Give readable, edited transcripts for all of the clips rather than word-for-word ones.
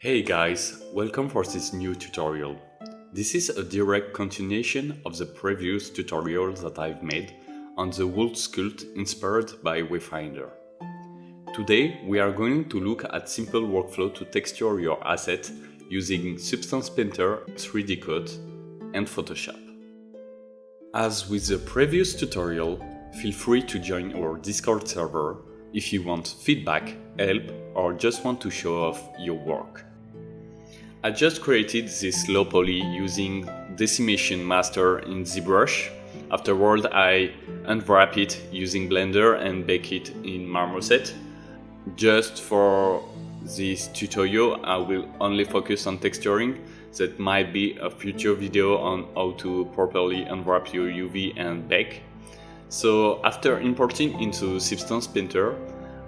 Hey guys, welcome for this new tutorial. This is a direct continuation of the previous tutorial that I've made on the wood sculpt inspired by Wayfinder. Today we are going to look at simple workflow to texture your asset using Susbtance Painter, 3D Code and Photoshop. As with the previous tutorial, feel free to join our Discord server if you want feedback, help, or just want to show off your work. I just created this low poly using Decimation Master in ZBrush. Afterward, I unwrap it using Blender and bake it in Marmoset. Just for this tutorial, I will only focus on texturing. That might be a future video on how to properly unwrap your UV and bake. So after importing into Susbtance Painter,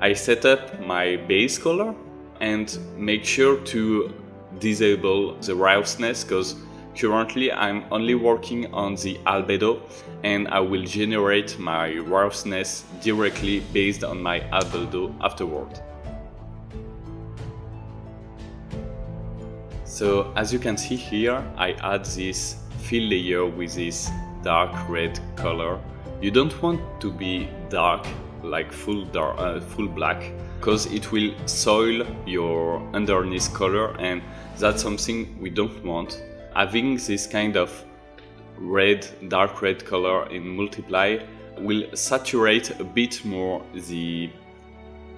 I set up my base color and make sure to disable the roughness because currently I'm only working on the albedo and I will generate my roughness directly based on my albedo afterward. So as you can see here, I add this fill layer with this dark red color. You don't want to be dark, like full black, because it will soil your underneath color and that's something we don't want. Having this kind of dark red color in multiply will saturate a bit more the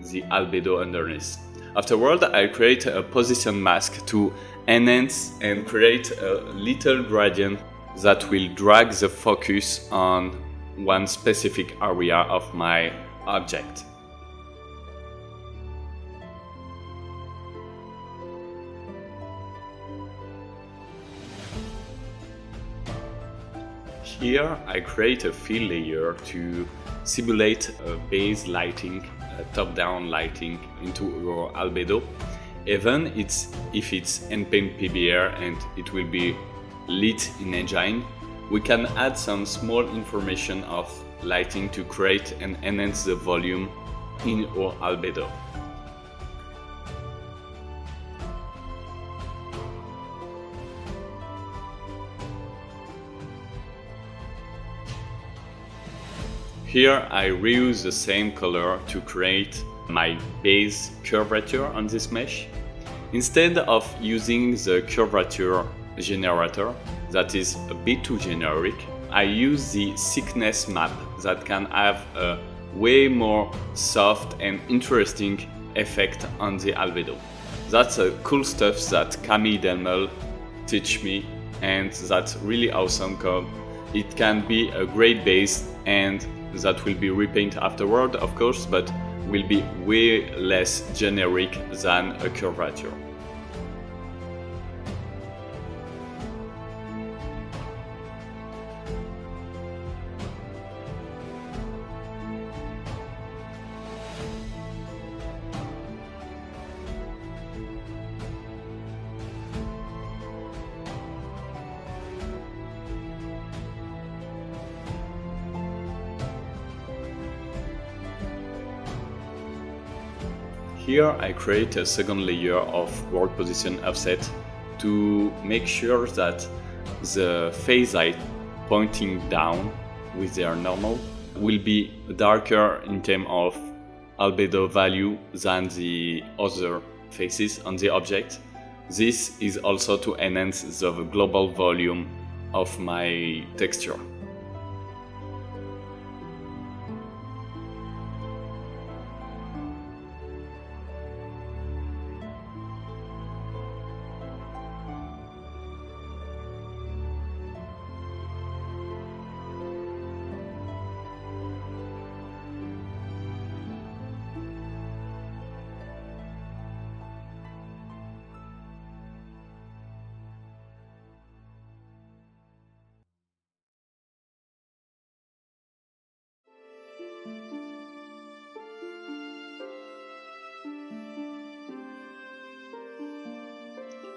albedo underneath. Afterward, I create a position mask to enhance and create a little gradient that will drag the focus on one specific area of my object. Here I create a fill layer to simulate a base lighting, a top-down lighting into your albedo. Even if it's Handpaint PBR and it will be lit in engine, we can add some small information of lighting to create and enhance the volume in our albedo. Here I reuse the same color to create my base curvature on this mesh. Instead of using the curvature generator that is a bit too generic, I use the thickness map that can have a way more soft and interesting effect on the albedo. That's a cool stuff that Camille Delmel teach me, and that's really awesome because it can be a great base and that will be repainted afterward, of course, but will be way less generic than a curvature. Here I create a second layer of world position offset to make sure that the phase light pointing down with their normal will be darker in terms of albedo value than the other faces on the object. This is also to enhance the global volume of my texture.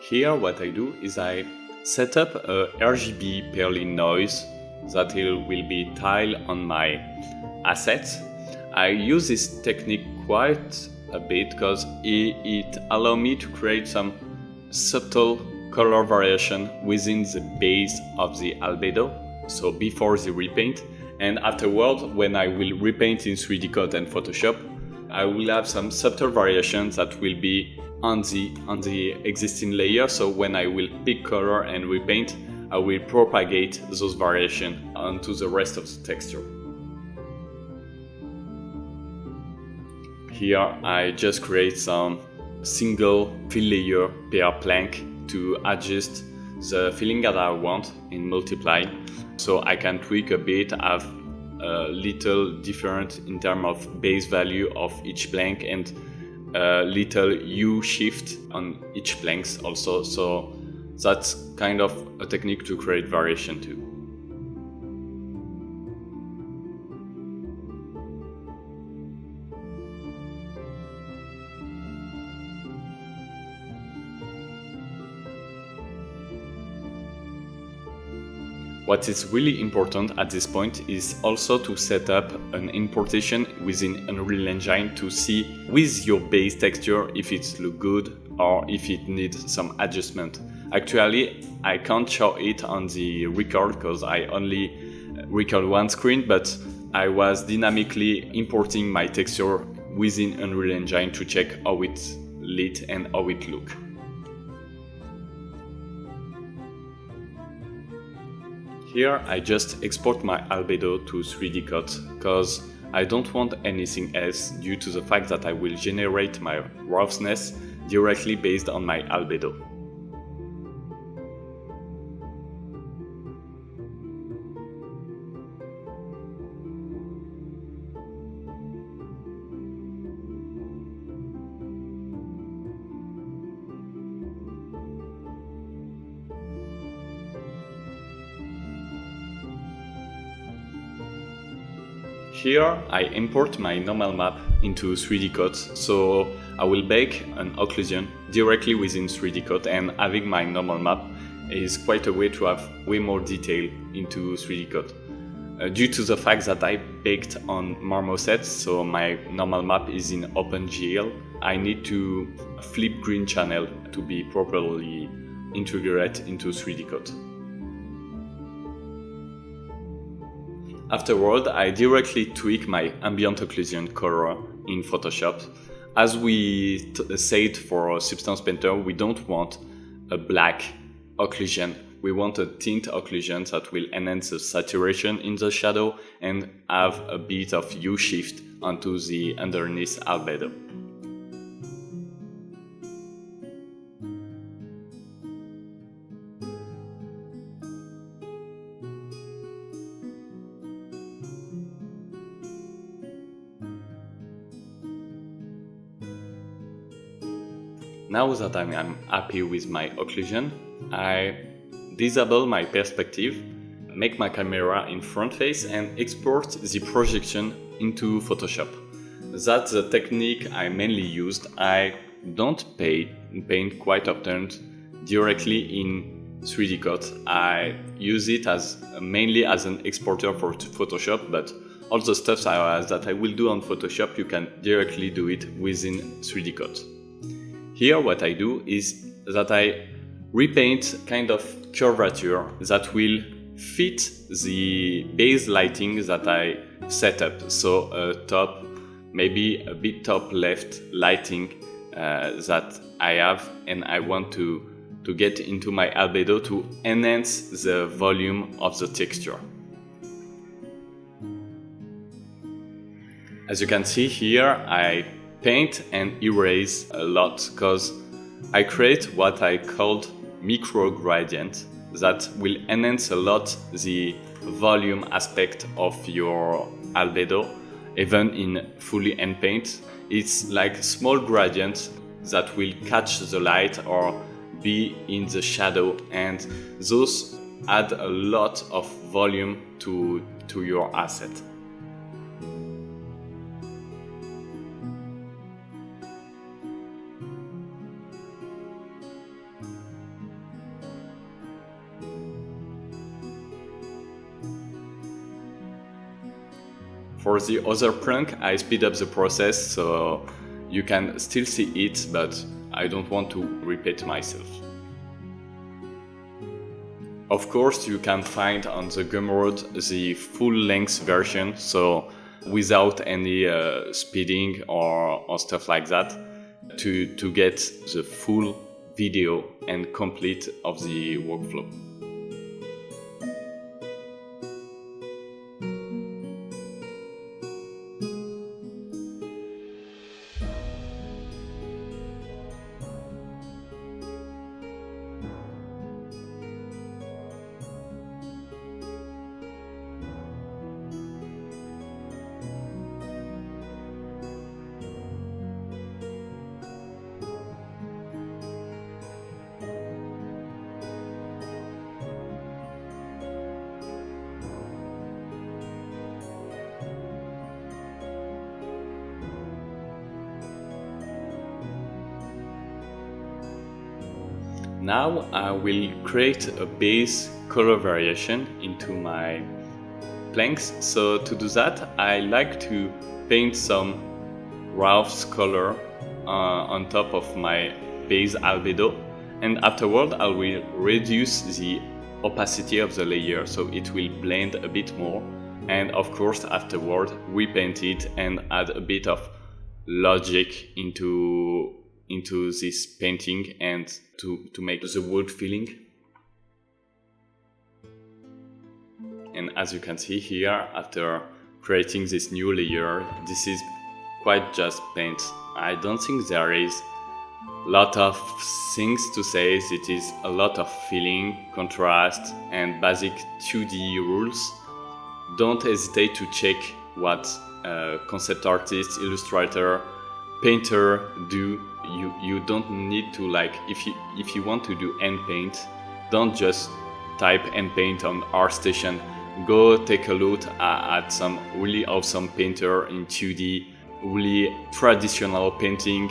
Here what I do is I set up a RGB Perlin noise that will be tiled on my assets. I use this technique quite a bit because it allows me to create some subtle color variation within the base of the albedo, so before the repaint, and afterward, when I will repaint in 3D Cut and Photoshop, I will have some subtle variations that will be on the existing layer. So when I will pick color and repaint, I will propagate those variations onto the rest of the texture. Here I just create some single fill layer per plank to adjust the feeling that I want in multiply, so I can tweak a bit, have a little different in terms of base value of each plank and a little U shift on each planks also, so that's kind of a technique to create variation too. What is really important at this point is also to set up an importation within Unreal Engine to see with your base texture if it looks good or if it needs some adjustment. Actually, I can't show it on the record because I only record one screen, but I was dynamically importing my texture within Unreal Engine to check how it lit and how it looked. Here I just export my albedo to 3D Cut because I don't want anything else due to the fact that I will generate my roughness directly based on my albedo. Here I import my normal map into 3D Cut, so I will bake an occlusion directly within 3D Cut, and having my normal map is quite a way to have way more detail into 3D Cut. Due to the fact that I baked on marmoset, so my normal map is in OpenGL, I need to flip green channel to be properly integrated into 3D Cut. Afterward, I directly tweak my ambient occlusion color in Photoshop. As we said for Susbtance Painter, we don't want a black occlusion. We want a tint occlusion that will enhance the saturation in the shadow and have a bit of U shift onto the underneath albedo. Now that I'm happy with my occlusion, I disable my perspective, make my camera in front face and export the projection into Photoshop. That's the technique I mainly used. I don't paint quite often directly in 3D Cut. I use it mainly as an exporter for Photoshop, but all the stuff that I will do on Photoshop, you can directly do it within 3D Cut. Here what I do is that I repaint kind of curvature that will fit the base lighting that I set up. So top, maybe a bit top left lighting that I have, and I want to get into my albedo to enhance the volume of the texture. As you can see here, I paint and erase a lot because I create what I called micro gradient that will enhance a lot the volume aspect of your albedo. Even in fully Handpaint, it's like small gradients that will catch the light or be in the shadow, and those add a lot of volume to your asset. For the other plank, I speed up the process so you can still see it, but I don't want to repeat myself. Of course, you can find on the Gumroad the full-length version, so without any speeding or stuff like that, to get the full video and complete of the workflow. Now I will create a base color variation into my planks. So to do that, I like to paint some rough color on top of my base albedo, and afterward I will reduce the opacity of the layer so it will blend a bit more, and of course afterward repaint it and add a bit of logic into this painting and to make the wood feeling. And as you can see here, after creating this new layer, this is quite just paint. I don't think there is a lot of things to say. It is a lot of feeling, contrast and basic 2D rules. Don't hesitate to check what concept artist, illustrator, painter do. You don't need to, like, if you want to do hand paint, don't just type hand paint on ArtStation. Go take a look at some really awesome painter in 2D, really traditional painting.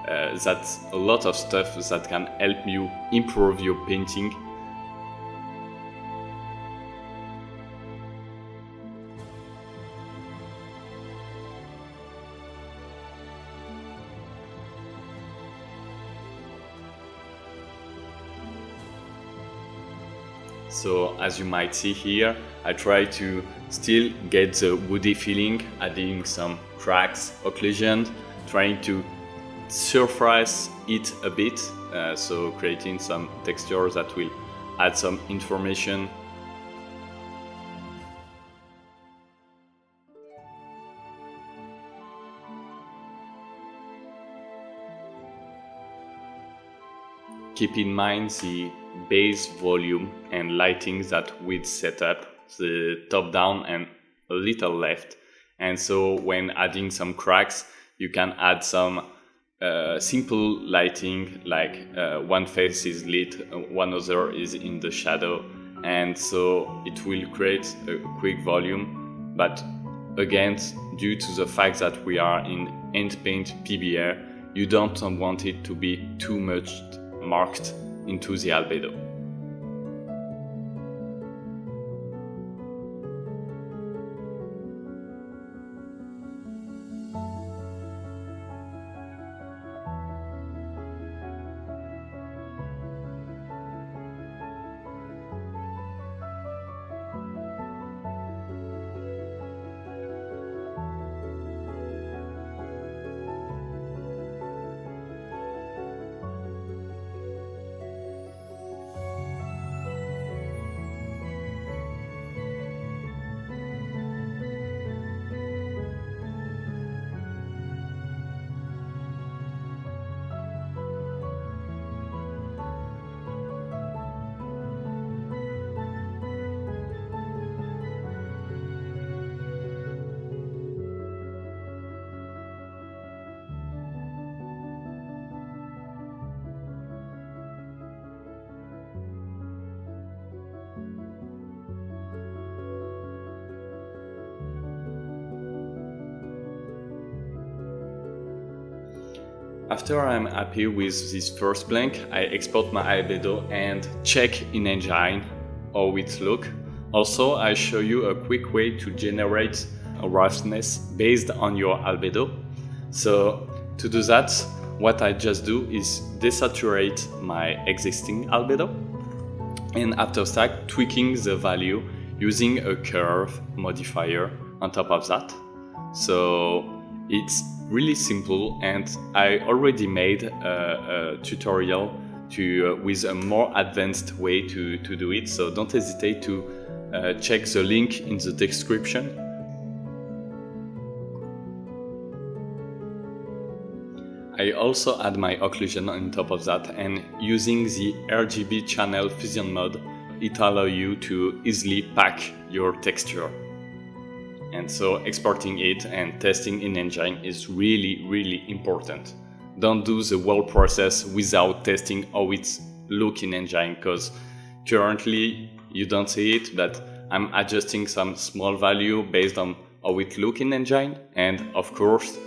That's a lot of stuff that can help you improve your painting. So as you might see here, I try to still get the woody feeling, adding some cracks, occlusions, trying to surface it a bit, so creating some textures that will add some information. Keep in mind the base volume and lighting that we'd set up, the top down and a little left. And so when adding some cracks, you can add some simple lighting, like one face is lit, one other is in the shadow, and so it will create a quick volume. But again, due to the fact that we are in Handpaint PBR, you don't want it to be too much marked into the albedo. After I'm happy with this first blank, I export my albedo and check in engine how it looks. Also, I show you a quick way to generate a roughness based on your albedo. So to do that, what I just do is desaturate my existing albedo and after that tweaking the value using a curve modifier on top of that. So it's really simple, and I already made a tutorial with a more advanced way to do it, so don't hesitate to check the link in the description. I also add my occlusion on top of that, and using the RGB channel fusion mode, it allows you to easily pack your texture. And so exporting it and testing in engine is really important. Don't do the whole process without testing how it looks in engine, because currently you don't see it, but I'm adjusting some small value based on how it looks in engine, and of course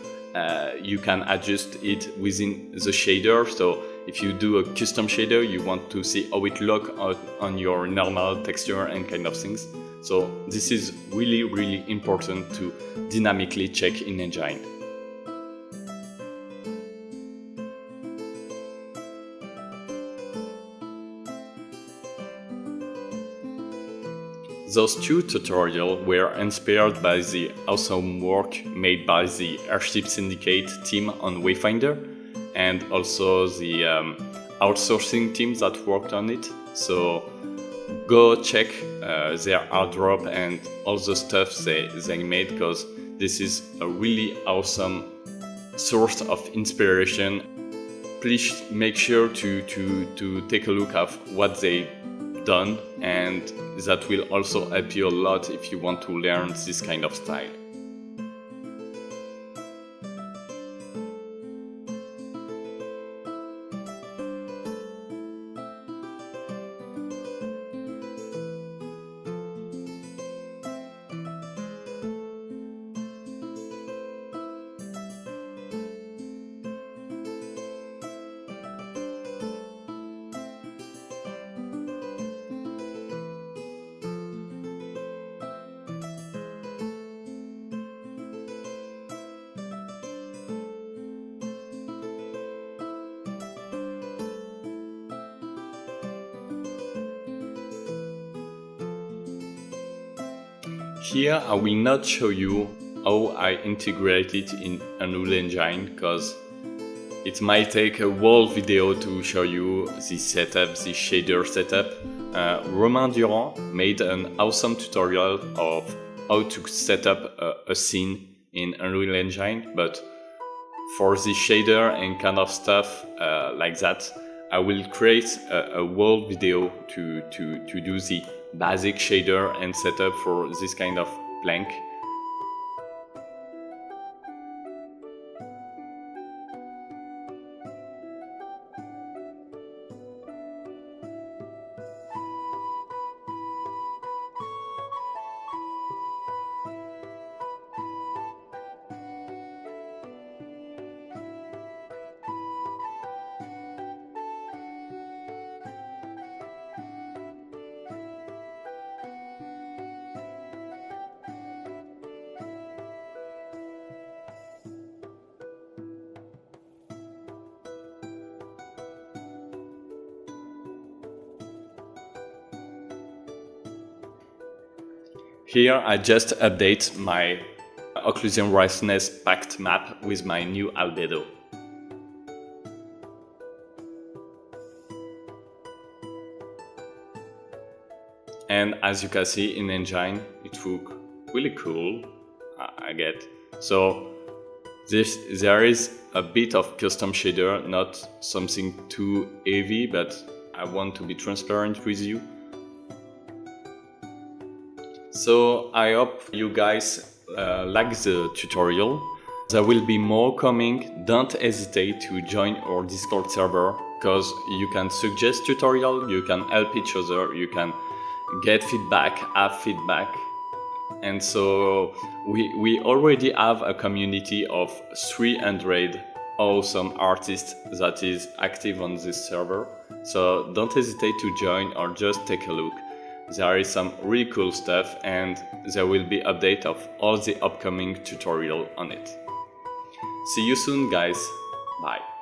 you can adjust it within the shader. So if you do a custom shader, you want to see how it looks on your normal texture and kind of things. So this is really important to dynamically check in engine. Those two tutorials were inspired by the awesome work made by the Airship Syndicate team on Wayfinder, and also the outsourcing team that worked on it. So go check their airdrop and all the stuff they made, because this is a really awesome source of inspiration. Please make sure to take a look at what they done, and that will also help you a lot if you want to learn this kind of style. Here I will not show you how I integrate it in Unreal Engine, because it might take a whole video to show you the setup, the shader setup. Romain Durand made an awesome tutorial of how to set up a scene in Unreal Engine, but for the shader and kind of stuff like that, I will create a whole video to do the basic shader and setup for this kind of blank. Here I just update my occlusion roughness packed map with my new albedo. And as you can see in engine, it looks really cool, I get. So there is a bit of custom shader, not something too heavy, but I want to be transparent with you. So I hope you guys like the tutorial. There will be more coming. Don't hesitate to join our Discord server, because you can suggest tutorial, you can help each other, you can get feedback, have feedback. And so we already have a community of 300 awesome artists that is active on this server. So don't hesitate to join or just take a look. There is some really cool stuff, and there will be update of all the upcoming tutorial on it. See you soon, guys. Bye.